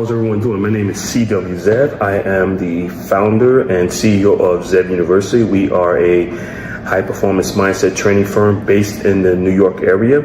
How's everyone doing? My name is C.W. Zeb. I am the founder and CEO of Zeb University. We are a high-performance mindset training firm based in the New York area.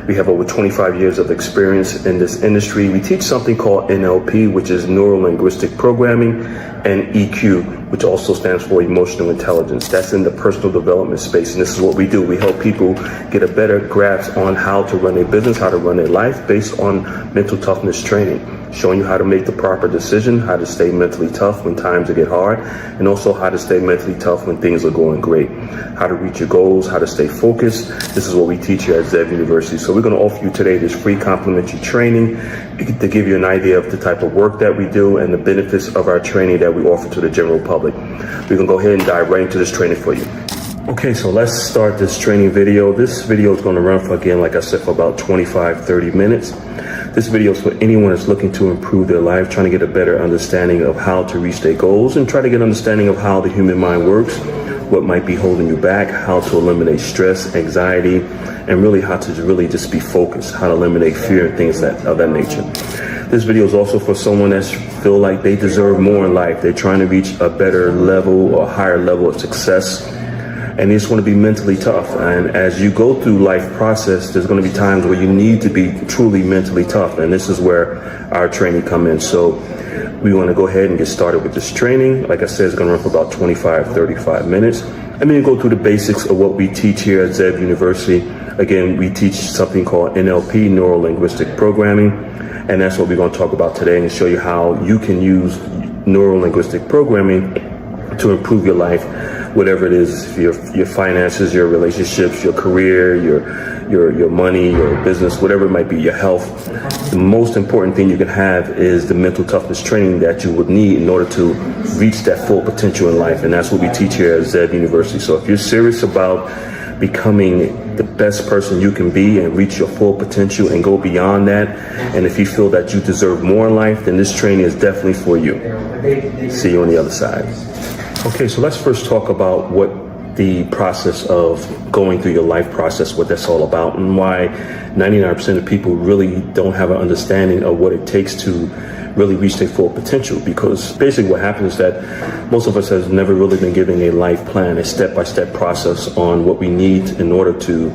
We have over 25 years of experience in this industry. We teach something called NLP, which is Neuro-Linguistic Programming, and EQ, which also stands for Emotional Intelligence. That's in the personal development space, and this is what we do. We help people get a better grasp on how to run their business, how to run their life based on mental toughness training, showing you how to make the proper decision, how to stay mentally tough when times get hard, and also how to stay mentally tough when things are going great, how to reach your goals, how to stay focused. This is what we teach here at Zeb University. So we're going to offer you today this free complimentary training to give you an idea of the type of work that we do and the benefits of our training that we offer to the general public. We're going to go ahead and dive right into this training for you. Okay, so let's start this training video. This video is going to run for, again, like I said, for about 25-30 minutes. This video is for anyone that's looking to improve their life, trying to get a better understanding of how to reach their goals, and try to get an understanding of how the human mind works, what might be holding you back, how to eliminate stress, anxiety, and really how to really just be focused, how to eliminate fear and things of that nature. This video is also for someone that feel like they deserve more in life. They're trying to reach a better level or higher level of success, and they just want to be mentally tough. And as you go through life process, there's going to be times where you need to be truly mentally tough, and this is where our training come in. So we want to go ahead and get started with this training. Like I said, it's going to run for about 25-35 minutes. I'm going to go through the basics of what we teach here at Zeb University. Again, we teach something called NLP, Neuro-Linguistic Programming, and that's what we're going to talk about today and show you how you can use Neuro-Linguistic Programming to improve your life, whatever it is, your finances, your relationships, your career, your money, your business, whatever it might be, your health. The most important thing you can have is the mental toughness training that you would need in order to reach that full potential in life. And that's what we teach here at Zeb University. So if you're serious about becoming the best person you can be and reach your full potential and go beyond that, and if you feel that you deserve more in life, then this training is definitely for you. See you on the other side. Okay, so let's first talk about what the process of going through your life process, what that's all about, and why 99% of people really don't have an understanding of what it takes to really reach their full potential. Because basically what happens is that most of us has never really been given a life plan, a step-by-step process on what we need in order to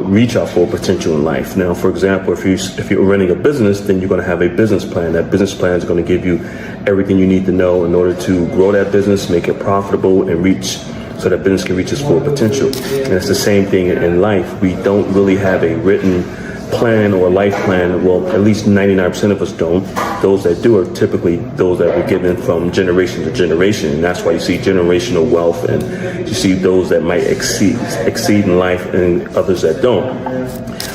reach our full potential in life. Now, for example, if you're running a business, then you're going to have a business plan. That business plan is going to give you everything you need to know in order to grow that business, make it profitable, and so that business can reach its full potential. And it's the same thing in life. We don't really have a written plan or a life plan. Well, at least 99% of us don't. Those that do are typically those that were given from generation to generation, and that's why you see generational wealth, and you see those that might exceed in life and others that don't.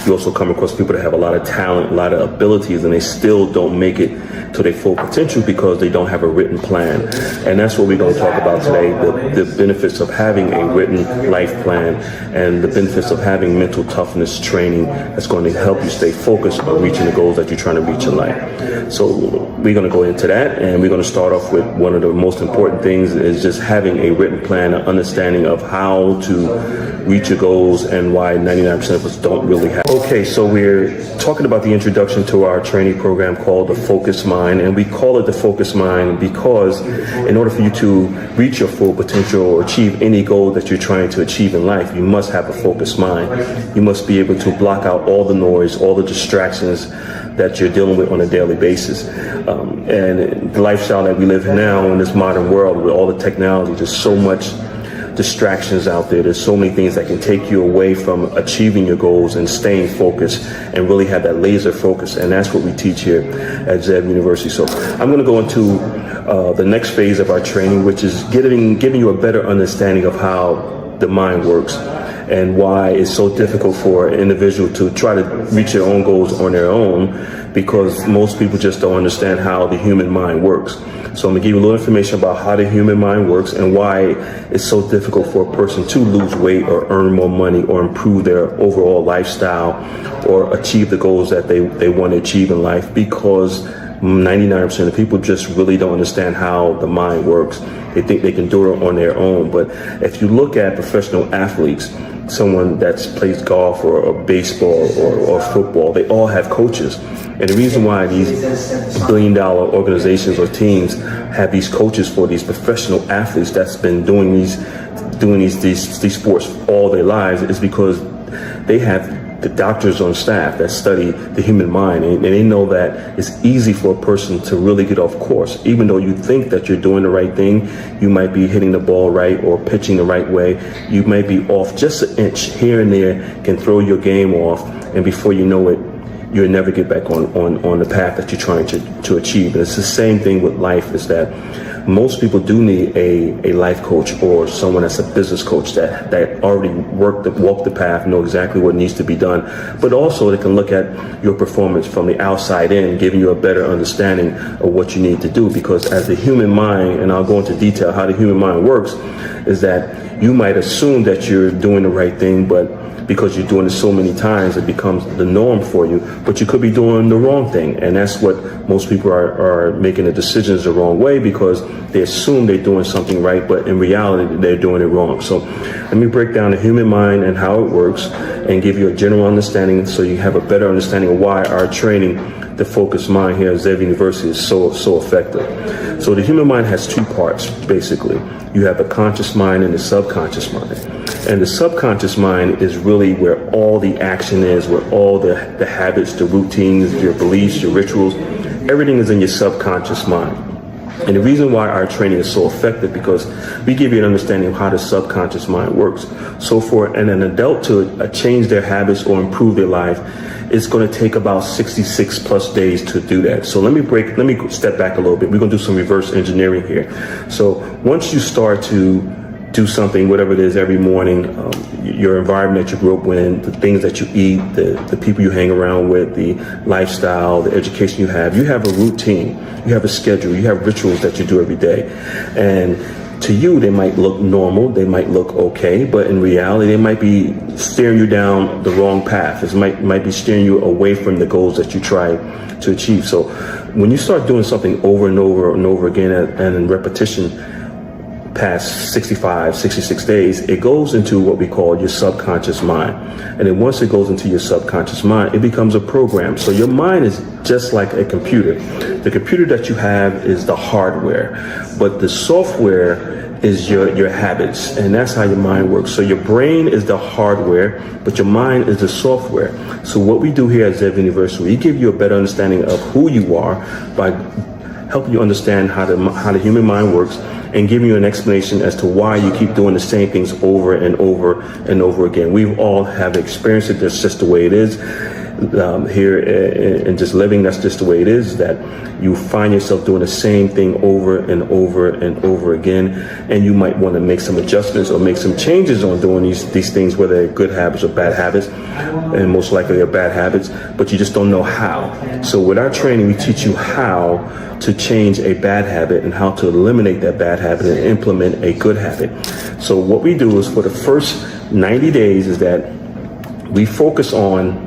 You also come across people that have a lot of talent, a lot of abilities, and they still don't make it to their full potential because they don't have a written plan. And that's what we're going to talk about today, the benefits of having a written life plan and the benefits of having mental toughness training that's going to help you stay focused on reaching the goals that you're trying to reach in life. So we're going to go into that, and we're going to start off with one of the most important things is just having a written plan, an understanding of how to reach your goals and why 99% of us don't really have. Okay, so we're talking about the introduction to our training program called the Focus Mind. And we call it the Focus Mind because in order for you to reach your full potential or achieve any goal that you're trying to achieve in life, you must have a focused mind. You must be able to block out all the noise, all the distractions that you're dealing with on a daily basis. And the lifestyle that we live in now in this modern world with all the technology, there's so much distractions out there. There's so many things that can take you away from achieving your goals and staying focused and really have that laser focus. And that's what we teach here at Zeb University. So I'm going to go into the next phase of our training, which is giving you a better understanding of how the mind works and why it's so difficult for an individual to try to reach their own goals on their own, because most people just don't understand how the human mind works. So I'm gonna give you a little information about how the human mind works and why it's so difficult for a person to lose weight or earn more money or improve their overall lifestyle or achieve the goals that they want to achieve in life, because 99% of people just really don't understand how the mind works. They think they can do it on their own. But if you look at professional athletes, someone that's plays golf or baseball or football, they all have coaches. And the reason why these billion-dollar organizations or teams have these coaches for these professional athletes that's been doing these sports all their lives is because they have the doctors on staff that study the human mind, and they know that it's easy for a person to really get off course. Even though you think that you're doing the right thing, you might be hitting the ball right or pitching the right way, you might be off just an inch here and there, can throw your game off, and before you know it, you'll never get back on the path that you're trying to achieve. And it's the same thing with life, is that most people do need a life coach or someone that's a business coach that already walked the path, know exactly what needs to be done, but also they can look at your performance from the outside in, giving you a better understanding of what you need to do. Because as the human mind, and I'll go into detail how the human mind works, is that you might assume that you're doing the right thing, but because you're doing it so many times, it becomes the norm for you, but you could be doing the wrong thing. And that's what most people are making the decisions the wrong way, because they assume they're doing something right, but in reality, they're doing it wrong. So let me break down the human mind and how it works and give you a general understanding so you have a better understanding of why our training, the focused mind here at Zev University, is so effective. So the human mind has two parts, basically. You have the conscious mind and the subconscious mind. And the subconscious mind is really where all the action is, where all the habits, the routines, your beliefs, your rituals, everything is in your subconscious mind. And the reason why our training is so effective, because we give you an understanding of how the subconscious mind works. So for an adult to change their habits or improve their life, it's going to take about 66 plus days to do that. So let me step back a little bit. We're going to do some reverse engineering here. So once you start to do something, whatever it is, every morning, your environment that you grew up in, the things that you eat, the people you hang around with, the lifestyle, the education you have a routine, you have a schedule, you have rituals that you do every day. And to you, they might look normal, they might look okay, but in reality, they might be steering you down the wrong path. It might be steering you away from the goals that you try to achieve. So when you start doing something over and over and over again and in repetition, past 65, 66 days, it goes into what we call your subconscious mind. And then once it goes into your subconscious mind, it becomes a program. So your mind is just like a computer. The computer that you have is the hardware, but the software is your habits, and that's how your mind works. So your brain is the hardware, but your mind is the software. So what we do here at Zev University, we give you a better understanding of who you are by helping you understand how the human mind works, and giving you an explanation as to why you keep doing the same things over and over and over again. We all have experienced it. That's just the way it is. Here and just living, that's just the way it is, that you find yourself doing the same thing over and over and over again, and you might want to make some adjustments or make some changes on doing these things, whether they're good habits or bad habits, and most likely they're bad habits, but you just don't know how. So with our training, we teach you how to change a bad habit and how to eliminate that bad habit and implement a good habit. So what we do is, for the first 90 days, is that we focus on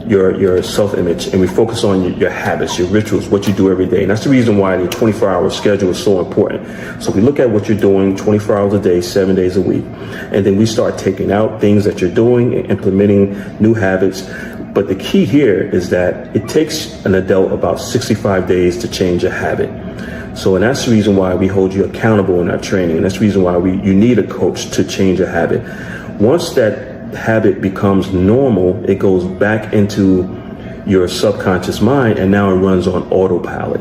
your self-image, and we focus on your habits, your rituals, what you do every day. And that's the reason why the 24-hour schedule is so important. So we look at what you're doing 24 hours a day, 7 days a week, and then we start taking out things that you're doing and implementing new habits. But the key here is that it takes an adult about 65 days to change a habit. So, and that's the reason why we hold you accountable in our training, and that's the reason why you need a coach to change a habit. Once that habit becomes normal, it goes back into your subconscious mind, and now it runs on autopilot.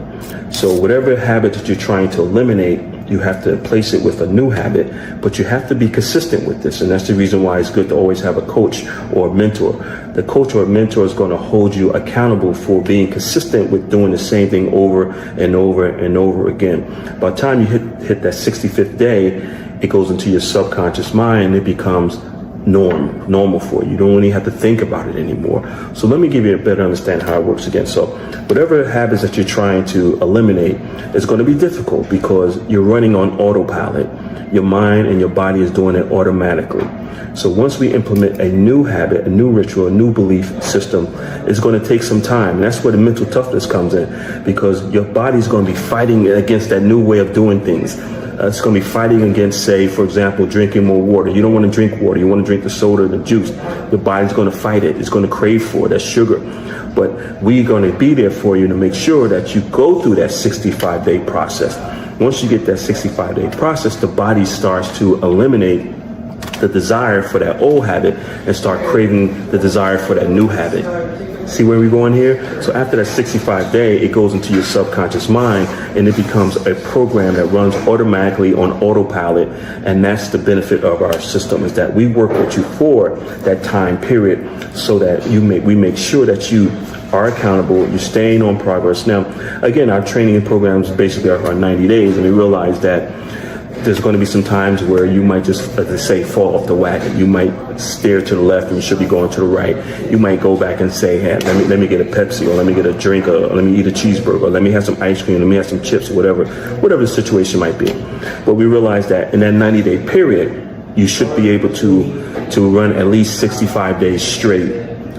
So whatever habit that you're trying to eliminate, you have to replace it with a new habit, but you have to be consistent with this. And that's the reason why it's good to always have a coach or a mentor. The coach or mentor is going to hold you accountable for being consistent with doing the same thing over and over and over again. By the time you hit that 65th day, it goes into your subconscious mind, and it becomes normal for you. You don't really have to think about it anymore. So let me give you a better understanding how it works again. So whatever habits that you're trying to eliminate is going to be difficult, because you're running on autopilot. Your mind and your body is doing it automatically. So once we implement a new habit, a new ritual, a new belief system, it's going to take some time. And that's where the mental toughness comes in, because your body's going to be fighting against that new way of doing things. It's going to be fighting against, say, for example, drinking more water. You don't want to drink water. You want to drink the soda, the juice. The body's going to fight it. It's going to crave for it. That's sugar. But we're going to be there for you to make sure that you go through that 65-day process. Once you get that 65-day process, the body starts to eliminate the desire for that old habit and start craving the desire for that new habit. See where we're going here? So after that 65-day, it goes into your subconscious mind and it becomes a program that runs automatically on autopilot. And that's the benefit of our system, is that we work with you for that time period so that we make sure that you are accountable, you're staying on progress. Now, again, our training programs basically are 90 days, and we realize that there's going to be some times where you might just, as they say, fall off the wagon. You might steer to the left and you should be going to the right. You might go back and say, hey, let me get a Pepsi, or let me get a drink, or let me eat a cheeseburger, or let me have some ice cream, let me have some chips, or whatever the situation might be. But we realize that in that 90-day period, you should be able to run at least 65 days straight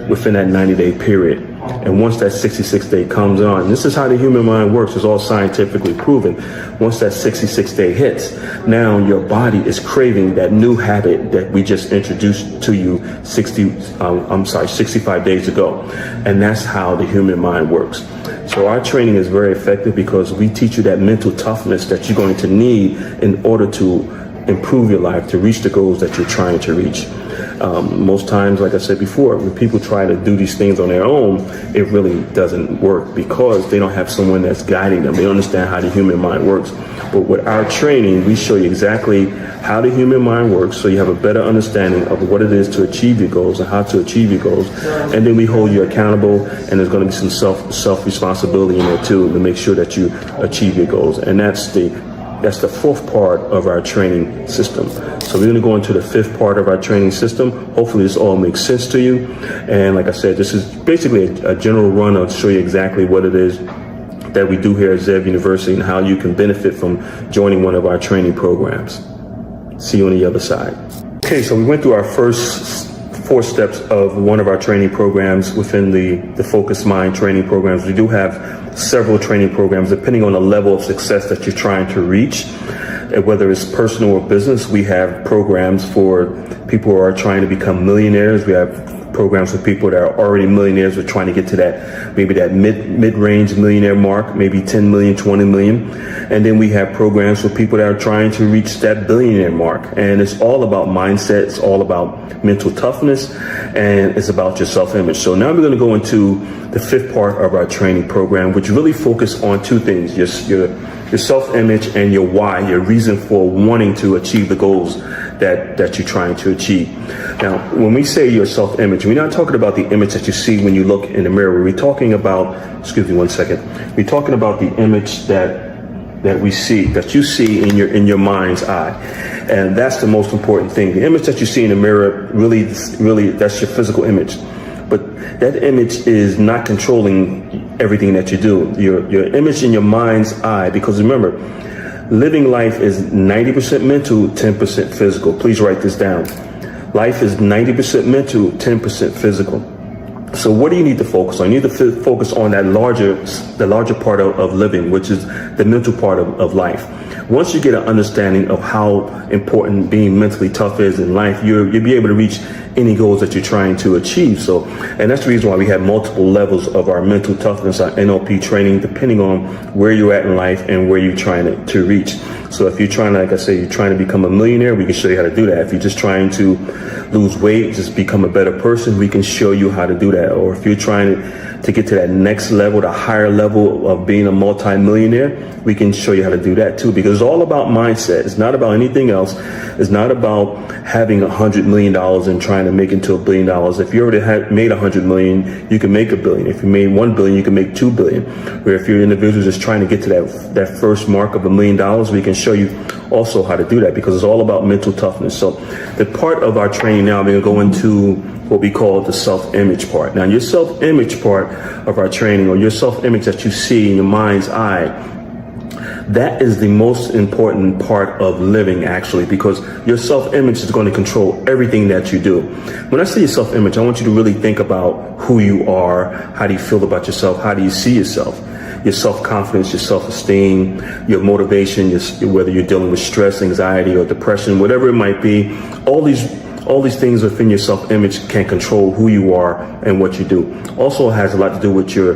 within that 90-day period. And once that 66-day comes on, this is how the human mind works. It's all scientifically proven. Once that 66-day hits, now your body is craving that new habit that we just introduced to you 65 days ago. And that's how the human mind works. So our training is very effective because we teach you that mental toughness that you're going to need in order to improve your life, to reach the goals that you're trying to reach. Most times, like I said before, when people try to do these things on their own, it really doesn't work because they don't have someone that's guiding them. They don't understand how the human mind works. But with our training, we show you exactly how the human mind works, so you have a better understanding of what it is to achieve your goals and how to achieve your goals. And then we hold you accountable, and there's going to be some self-responsibility in there too to make sure that you achieve your goals. And that's the fourth part of our training system. So we're going to go into the fifth part of our training system. Hopefully this all makes sense to you. And like I said, this is basically a general run. I'll show you exactly what it is that we do here at Zev University and how you can benefit from joining one of our training programs. See you on the other side. Okay, so we went through our first 4 steps of one of our training programs within the Focused Mind training programs. We do have several training programs depending on the level of success that you're trying to reach. Whether it's personal or business, we have programs for people who are trying to become millionaires. We have programs for people that are already millionaires. We're trying to get to that, maybe that mid-range millionaire mark, maybe 10 million, 20 million. And then we have programs for people that are trying to reach that billionaire mark. And it's all about mindset. It's all about mental toughness, and it's about your self-image. So now we're going to go into the fifth part of our training program, which really focus on 2 things, your self-image and your why, your reason for wanting to achieve the goals that you're trying to achieve. Now, when we say your self-image, we're not talking about the image that you see when you look in the mirror. We're talking about, excuse me one second, we're talking about the image that we see, that you see in your mind's eye. And that's the most important thing. The image that you see in the mirror, really, that's your physical image. But that image is not controlling everything that you do. Your image in your mind's eye, because remember, living life is 90% mental, 10% physical. Please write this down. Life is 90% mental, 10% physical. So what do you need to focus on? You need to focus on the larger part of living, which is the mental part of life. Once you get an understanding of how important being mentally tough is in life, you'll be able to reach any goals that you're trying to achieve. So, and that's the reason why we have multiple levels of our mental toughness, our NLP training, depending on where you're at in life and where you're trying to reach. So if you're trying to, like I say, you're trying to become a millionaire, we can show you how to do that. If you're just trying to lose weight, just become a better person, we can show you how to do that. Or if you're trying to get to that next level, the higher level of being a multi-millionaire, we can show you how to do that too, because it's all about mindset. It's not about anything else. It's not about having $100 million and trying to make it to $1 billion. If you already made $100 million, you can make $1 billion. If you made $1 billion, you can make $2 billion. Where if you're an individual just trying to get to that first mark of $1 million, we can show you also how to do that, because it's all about mental toughness. So the part of our training now, we're going to go into what we call the self-image part. Now, your self-image part of our training, or your self-image that you see in your mind's eye, that is the most important part of living, actually, because your self-image is going to control everything that you do. When I say your self-image, I want you to really think about who you are. How do you feel about yourself? How do you see yourself? your self-confidence, your self-esteem, your motivation, whether you're dealing with stress, anxiety, or depression, whatever it might be. All these things within your self-image can control who you are and what you do. Also has a lot to do with your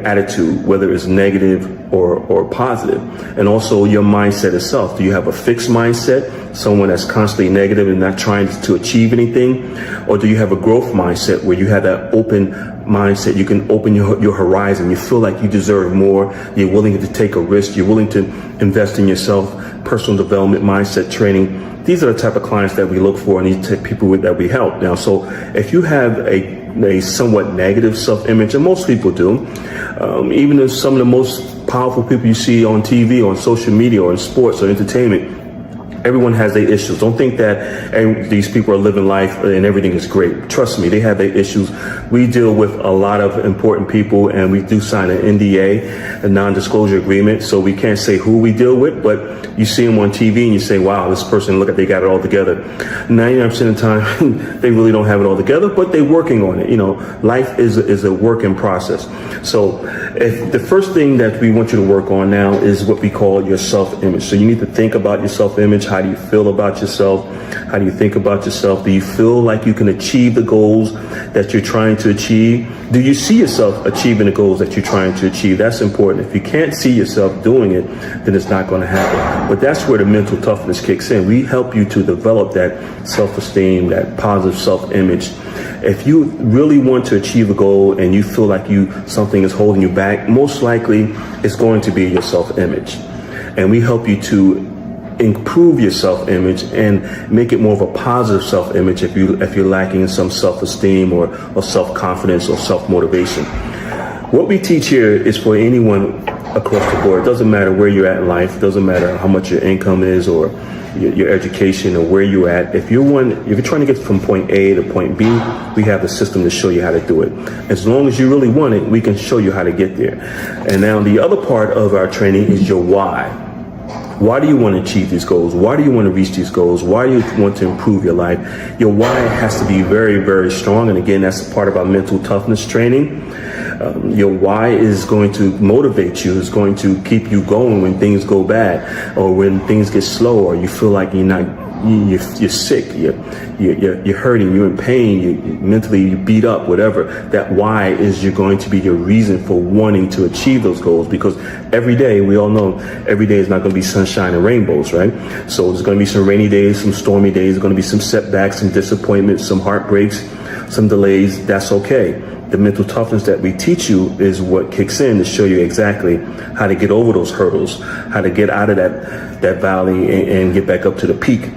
attitude, whether it's negative or positive. And also your mindset itself. Do you have a fixed mindset, someone that's constantly negative and not trying to achieve anything? Or do you have a growth mindset where you have that open mindset? You can open your horizon. You feel like you deserve more. You're willing to take a risk. You're willing to invest in yourself. Personal development, mindset training. These are the type of clients that we look for and these type of people that we help. Now, so if you have a somewhat negative self-image, and most people do, even if some of the most powerful people you see on TV, on social media, or in sports or entertainment, everyone has their issues. Don't think that these people are living life and everything is great. Trust me, they have their issues. We deal with a lot of important people, and we do sign an NDA, a non-disclosure agreement, so we can't say who we deal with, but you see them on TV and you say, wow, this person, look at, they got it all together. 99% of the time, they really don't have it all together, but they're working on it. You know, life is a work in process. So if the first thing that we want you to work on now is what we call your self-image. So you need to think about your self-image. How do you feel about yourself? How do you think about yourself? Do you feel like you can achieve the goals that you're trying to achieve? Do you see yourself achieving the goals that you're trying to achieve? That's important. If you can't see yourself doing it, then it's not going to happen. But that's where the mental toughness kicks in. We help you to develop that self-esteem, that positive self-image. If you really want to achieve a goal and you feel like something is holding you back, most likely it's going to be your self-image. And we help you to improve your self-image and make it more of a positive self-image if you're lacking in some self-esteem or self-confidence or self-motivation. What we teach here is for anyone across the board. It doesn't matter where you're at in life. It doesn't matter how much your income is or your education or where you're at. If you're trying to get from point A to point B, we have the system to show you how to do it. As long as you really want it, we can show you how to get there. And now the other part of our training is your why. Why do you want to achieve these goals? Why do you want to reach these goals? Why do you want to improve your life? Your why has to be very, very strong. And again, that's part of our mental toughness training. Your why is going to motivate you, is going to keep you going when things go bad or when things get slow or you feel like you're sick, you're hurting, you're in pain, you mentally beat up, whatever. That why is going to be your reason for wanting to achieve those goals, because every day, we all know, every day is not going to be sunshine and rainbows, right? So there's going to be some rainy days, some stormy days, there's going to be some setbacks, some disappointments, some heartbreaks, some delays. That's okay. The mental toughness that we teach you is what kicks in to show you exactly how to get over those hurdles, how to get out of that valley and get back up to the peak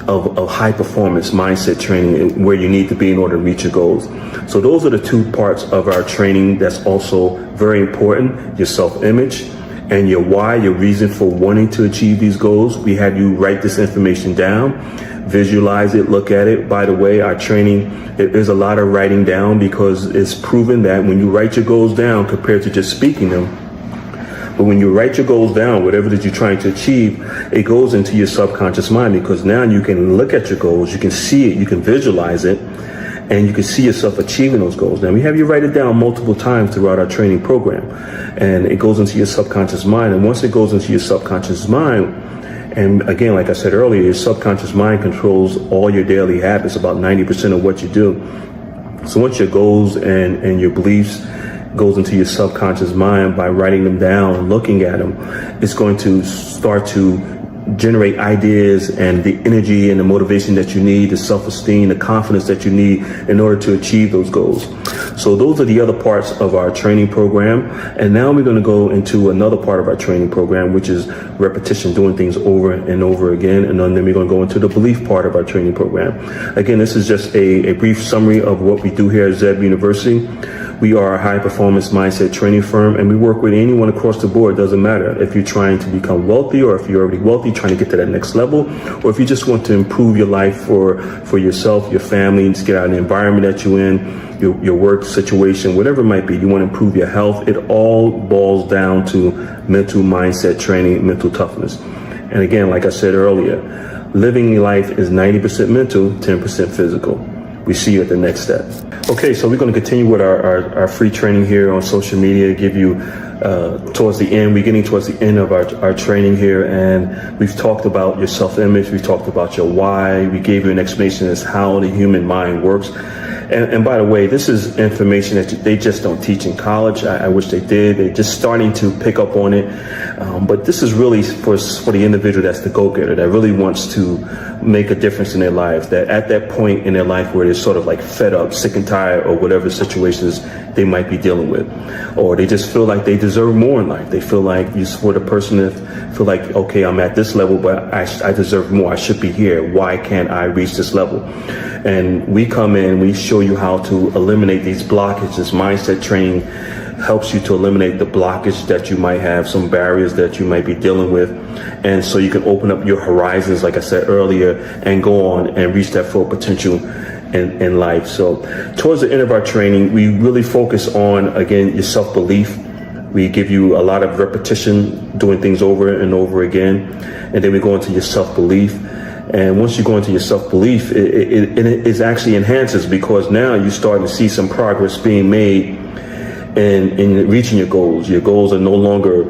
of high performance mindset training where you need to be in order to reach your goals. So those are the two parts of our training that's also very important: your self-image and your why, your reason for wanting to achieve these goals. We had you write this information down, visualize it, look at it. By the way, our training, there's a lot of writing down because it's proven that when you write your goals down compared to just speaking them, but when you write your goals down, whatever that you're trying to achieve, it goes into your subconscious mind, because now you can look at your goals, you can see it, you can visualize it, and you can see yourself achieving those goals. Now, we have you write it down multiple times throughout our training program, and it goes into your subconscious mind. And once it goes into your subconscious mind, and again, like I said earlier, your subconscious mind controls all your daily habits, about 90% of what you do. So once your goals and your beliefs goes into your subconscious mind, by writing them down and looking at them, it's going to start to generate ideas and the energy and the motivation that you need, the self-esteem, the confidence that you need in order to achieve those goals. So those are the other parts of our training program. And now we're going to go into another part of our training program, which is repetition, doing things over and over again. And then we're going to go into the belief part of our training program. Again, this is just a brief summary of what we do here at Zeb University. We are a high-performance mindset training firm, and we work with anyone across the board. It doesn't matter if you're trying to become wealthy or if you're already wealthy, trying to get to that next level, or if you just want to improve your life for yourself, your family, and just get out of the environment that you're in, your work situation, whatever it might be. You want to improve your health. It all boils down to mental mindset training, mental toughness. And again, like I said earlier, living your life is 90% mental, 10% physical. We see you at the next step. Okay, so we're going to continue with our free training here on social media, give you towards the end. We're getting towards the end of our training here, and we've talked about your self-image. We've talked about your why. We gave you an explanation as how the human mind works. And by the way, this is information that they just don't teach in college. I wish they did. They're just starting to pick up on it. But this is really for the individual that's the go-getter, that really wants to make a difference in their lives, that at that point in their life where they're sort of like fed up, sick and tired, or whatever situations they might be dealing with, or they just feel like they deserve more in life. They feel like you support a person that feel like, okay, I'm at this level, but I deserve more. I should be here. Why can't I reach this level? And we come in, we show you how to eliminate these blockages. Mindset training helps you to eliminate the blockage that you might have, some barriers that you might be dealing with. And so you can open up your horizons, like I said earlier, and go on and reach that full potential in life. So towards the end of our training, we really focus on, again, your self-belief. We give you a lot of repetition, doing things over and over again. And then we go into your self-belief. And once you go into your self-belief, it actually enhances, because now you're starting to see some progress being made in reaching your goals. Your goals are no longer,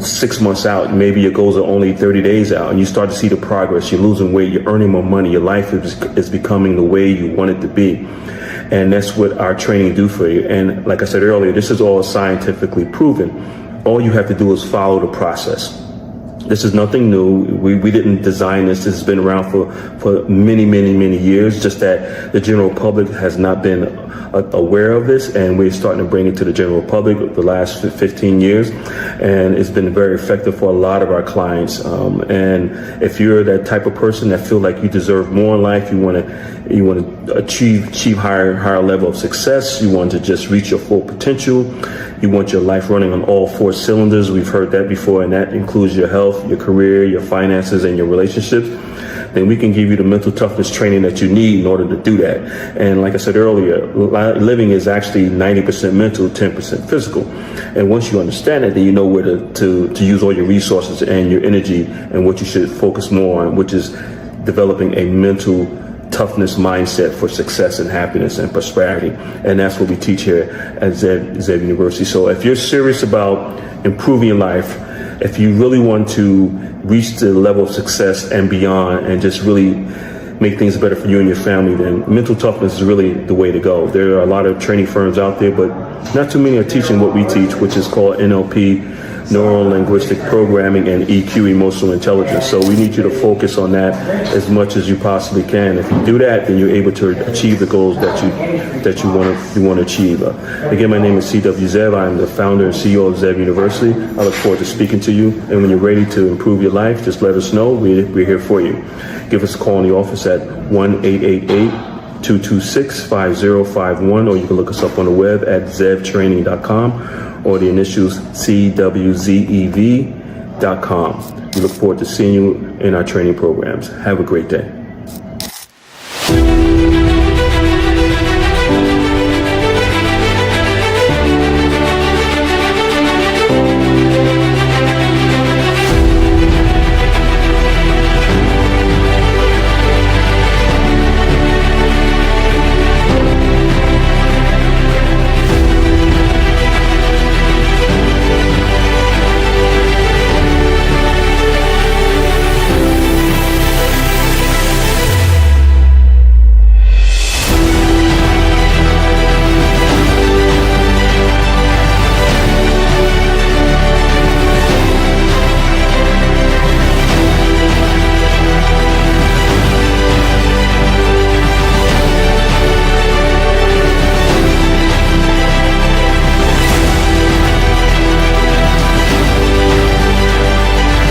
6 months out. Maybe your goals are only 30 days out, and you start to see the progress. You're losing weight, you're earning more money, your life is becoming the way you want it to be. And that's what our training do for you. And like I said earlier, this is all scientifically proven. All you have to do is follow the process. This is nothing new. We didn't design this. This has been around for many, many, many years, just that the general public has not been aware of this, and we're starting to bring it to the general public the last 15 years, and it's been very effective for a lot of our clients. And if you're that type of person that feel like you deserve more in life, you want to achieve higher level of success, you want to just reach your full potential, you want your life running on all 4 cylinders. We've heard that before, and that includes your health, your career, your finances, and your relationships. Then we can give you the mental toughness training that you need in order to do that. And like I said earlier, living is actually 90% mental, 10% physical. And once you understand it, then you know where to use all your resources and your energy and what you should focus more on, which is developing a mental toughness mindset for success and happiness and prosperity. And that's what we teach here at Zev University. So if you're serious about improving your life, if you really want to reach the level of success and beyond, and just really make things better for you and your family, then mental toughness is really the way to go. There are a lot of training firms out there, but not too many are teaching what we teach, which is called NLP, Neuro-Linguistic Programming, and EQ, Emotional Intelligence. So we need you to focus on that as much as you possibly can. If you do that, then you're able to achieve the goals that you want to achieve. Again, my name is C.W. Zev. I'm the founder and CEO of Zev University. I look forward to speaking to you. And when you're ready to improve your life, just let us know. We're here for you. Give us a call in the office at 1-888-226-5051, or you can look us up on the web at zevtraining.com, or the initials CWZEV.com. We look forward to seeing you in our training programs. Have a great day.